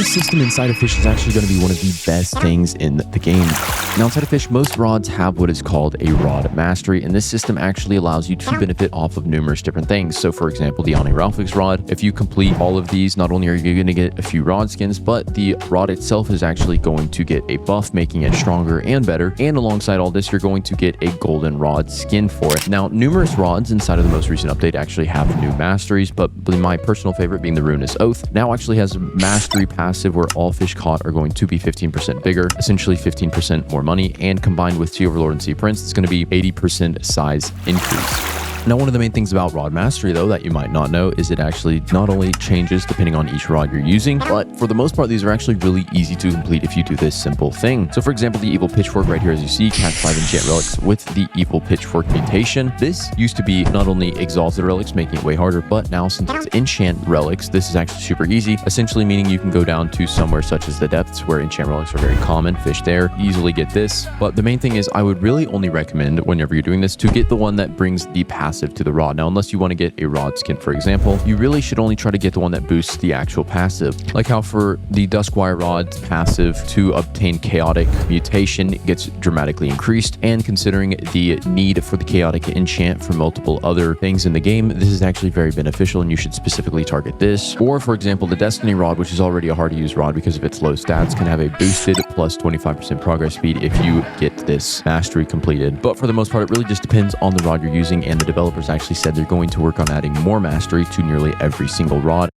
This system inside of Fisch is actually going to be one of the best things in the game. Now, inside of Fisch, most rods have what is called a rod mastery, and this system actually allows you to benefit off of numerous different things. So, for example, the Ralphix rod, if you complete all of these, not only are you going to get a few rod skins, but the rod itself is actually going to get a buff, making it stronger and better. And alongside all this, you're going to get a golden rod skin for it. Now, numerous rods inside of the most recent update actually have new masteries, but my personal favorite being the Ruinous Oath now actually has a mastery passive where all fish caught are going to be 15% bigger, essentially 15% more money, and combined with Sea Overlord and Sea Prince, it's going to be 80% size increase. Now, one of the main things about Rod Mastery, though, that you might not know is it actually not only changes depending on each rod you're using, but for the most part, these are actually really easy to complete if you do this simple thing. So, for example, the Evil Pitchfork right here, as you see, cast 5 enchant relics with the Evil Pitchfork mutation. This used to be not only exalted relics, making it way harder, but now since it's enchant relics, this is actually super easy, essentially meaning you can go down to somewhere such as the depths where enchant relics are very common, fish there, easily get this. But the main thing is I would really only recommend whenever you're doing this to get the one that brings the passive to the rod. Now, unless you want to get a rod skin, for example, you really should only try to get the one that boosts the actual passive. Like how for the Duskwire rod's passive to obtain chaotic mutation gets dramatically increased, and considering the need for the chaotic enchant for multiple other things in the game, this is actually very beneficial and you should specifically target this. Or for example, the Destiny rod, which is already a hard to use rod because of its low stats, can have a boosted plus 25% progress speed if you get this mastery completed. But for the most part, it really just depends on the rod you're using, and the developers actually said they're going to work on adding more mastery to nearly every single rod.